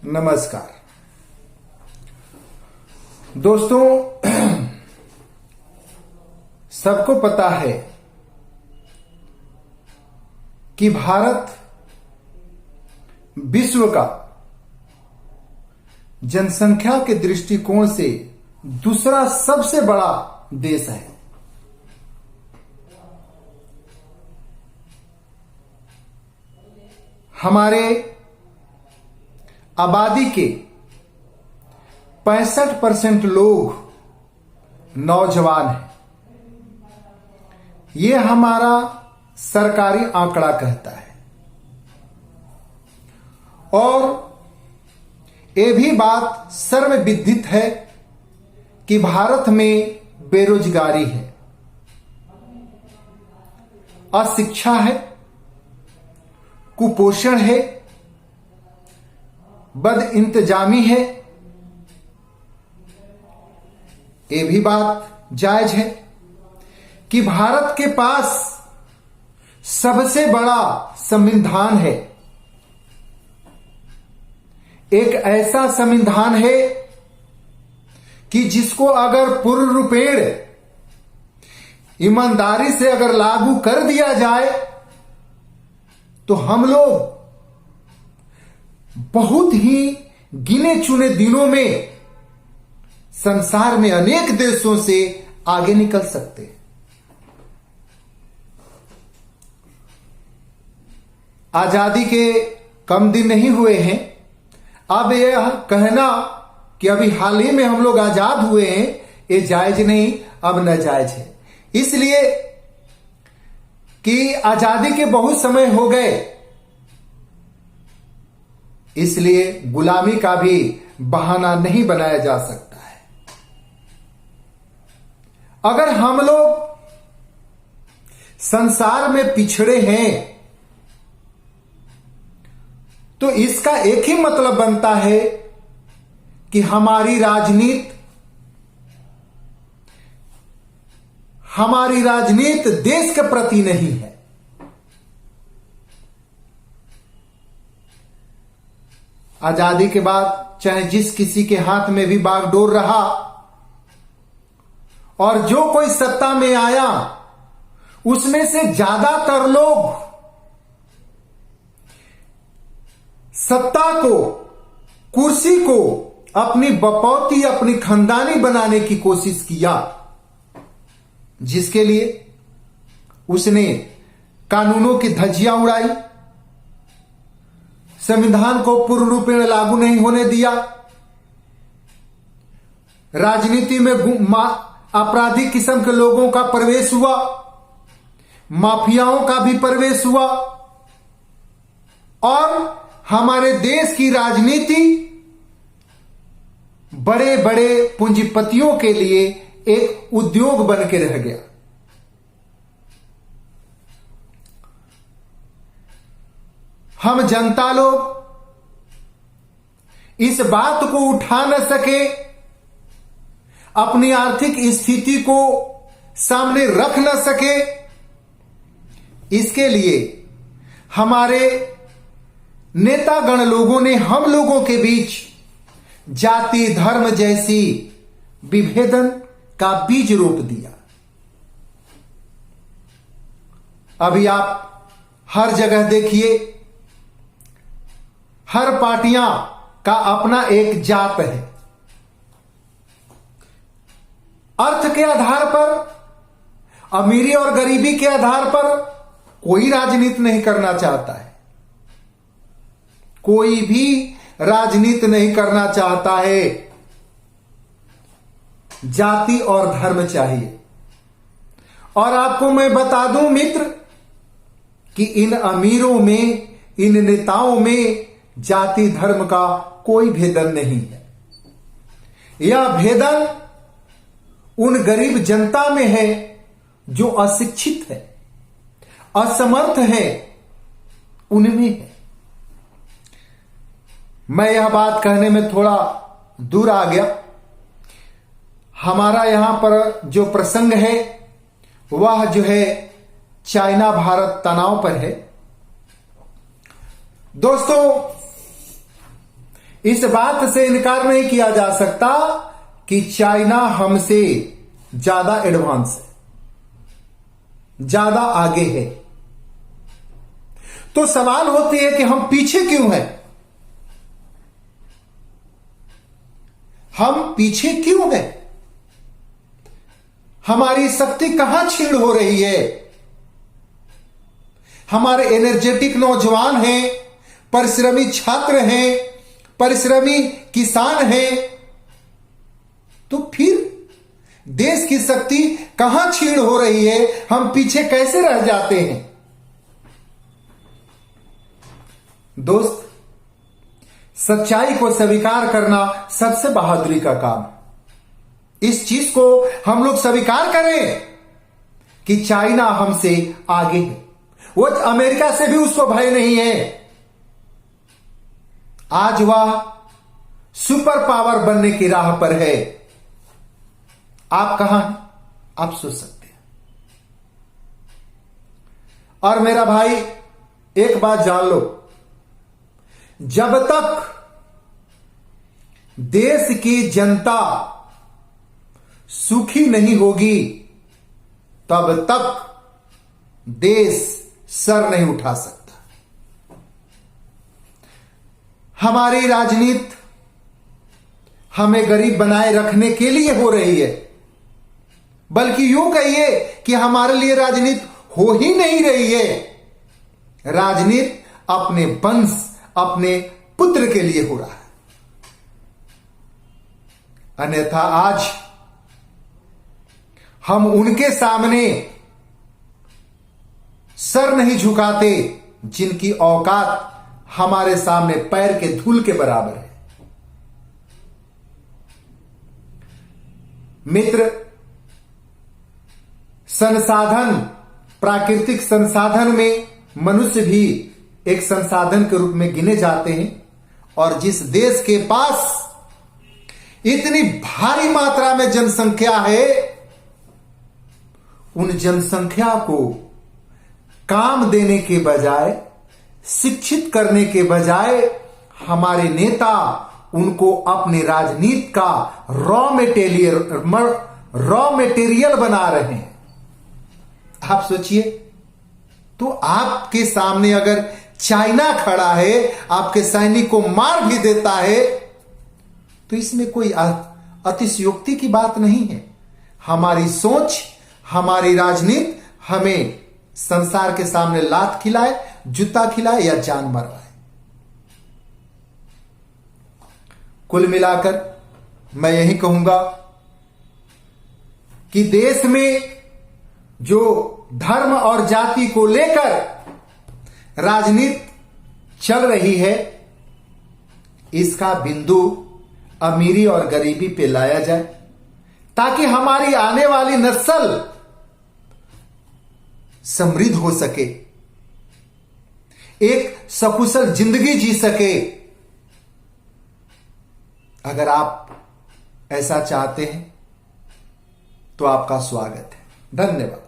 नमस्कार दोस्तों, सबको पता है कि भारत विश्व का जनसंख्या के दृष्टिकोण से दूसरा सबसे बड़ा देश है। हमारे आबादी के 65% लोग नौजवान हैं। यह हमारा सरकारी आंकड़ा कहता है। और यह भी बात सर्वविदित है कि भारत में बेरोजगारी है, अशिक्षा है, कुपोषण है, बदइंतजामी है। ये भी बात जायज है कि भारत के पास सबसे बड़ा संविधान है। एक ऐसा संविधान है कि जिसको अगर पूर्ण रूपेण ईमानदारी से अगर लागू कर दिया जाए तो हम लोग बहुत ही गिने चुने दिनों में संसार में अनेक देशों से आगे निकल सकते हैं। आजादी के कम दिन नहीं हुए हैं। अब यह कहना कि अभी हाल ही में हम लोग आजाद हुए हैं, ये जायज नहीं, अब नाजायज है। इसलिए कि आजादी के बहुत समय हो गए, इसलिए गुलामी का भी बहाना नहीं बनाया जा सकता है। अगर हम लोग संसार में पिछड़े हैं तो इसका एक ही मतलब बनता है कि हमारी राजनीति देश के प्रति नहीं है। आजादी के बाद चाहे जिस किसी के हाथ में भी बागडोर रहा और जो कोई सत्ता में आया, उसमें से ज्यादातर लोग सत्ता को, कुर्सी को अपनी बपौती, अपनी खानदानी बनाने की कोशिश किया, जिसके लिए उसने कानूनों की धज्जियां उड़ाई, संविधान को पूर्ण रूपेण लागू नहीं होने दिया, राजनीति में आपराधिक किस्म के लोगों का प्रवेश हुआ, माफियाओं का भी प्रवेश हुआ और हमारे देश की राजनीति बड़े बड़े पूंजीपतियों के लिए एक उद्योग बन के रह गया। हम जनता लोग इस बात को उठा न सके, अपनी आर्थिक स्थिति को सामने रख न सके, इसके लिए हमारे नेतागण लोगों ने हम लोगों के बीच जाति धर्म जैसी विभेदन का बीज रोप दिया। अभी आप हर जगह देखिए, हर पार्टियां का अपना एक जात है। अर्थ के आधार पर, अमीरी और गरीबी के आधार पर कोई राजनीति नहीं करना चाहता है। कोई भी राजनीति नहीं करना चाहता है। जाति और धर्म चाहिए। और आपको मैं बता दूं मित्र कि इन अमीरों में, इन नेताओं में जाति धर्म का कोई भेदन नहीं है। यह भेदन उन गरीब जनता में है जो अशिक्षित है, असमर्थ है, उनमें है। मैं यह बात कहने में थोड़ा दूर आ गया। हमारा यहां पर जो प्रसंग है वह जो है चाइना भारत तनाव पर है। दोस्तों, इस बात से इनकार नहीं किया जा सकता कि चाइना हमसे ज्यादा एडवांस है, ज्यादा आगे है। तो सवाल होती है कि हम पीछे क्यों हैं? हम पीछे क्यों हैं? हमारी शक्ति कहां छीण हो रही है? हमारे एनर्जेटिक नौजवान हैं, परिश्रमी छात्र हैं, परिश्रमी किसान हैं, तो फिर देश की शक्ति कहां छीण हो रही है? हम पीछे कैसे रह जाते हैं? दोस्त, सच्चाई को स्वीकार करना सबसे बहादुरी का काम। इस चीज को हम लोग स्वीकार करें कि चाइना हमसे आगे है। वो अमेरिका से भी उसको भय नहीं है। आज वह सुपर पावर बनने की राह पर है। आप कहां हैं? आप सोच सकते हैं। और मेरा भाई, एक बात जान लो, जब तक देश की जनता सुखी नहीं होगी, तब तक देश सर नहीं उठा सकता। हमारी राजनीति हमें गरीब बनाए रखने के लिए हो रही है, बल्कि यूं कहिए कि हमारे लिए राजनीति हो ही नहीं रही है। राजनीति अपने वंश, अपने पुत्र के लिए हो रहा है। अन्यथा आज हम उनके सामने सर नहीं झुकाते जिनकी औकात हमारे सामने पैर के धूल के बराबर है। मित्र, संसाधन, प्राकृतिक संसाधन में मनुष्य भी एक संसाधन के रूप में गिने जाते हैं। और जिस देश के पास इतनी भारी मात्रा में जनसंख्या है, उन जनसंख्या को काम देने के बजाय, शिक्षित करने के बजाय, हमारे नेता उनको अपने राजनीति का रॉ मटेरियल बना रहे हैं। आप सोचिए, तो आपके सामने अगर चाइना खड़ा है, आपके सैनिक को मार भी देता है, तो इसमें कोई अतिशयोक्ति की बात नहीं है। हमारी सोच, हमारी राजनीति हमें संसार के सामने लात खिलाए, जूता खिलाए या जान मरवाए। कुल मिलाकर मैं यही कहूंगा कि देश में जो धर्म और जाति को लेकर राजनीति चल रही है, इसका बिंदु अमीरी और गरीबी पे लाया जाए, ताकि हमारी आने वाली नस्ल समृद्ध हो सके, एक सकुशल जिंदगी जी सके। अगर आप ऐसा चाहते हैं तो आपका स्वागत है। धन्यवाद।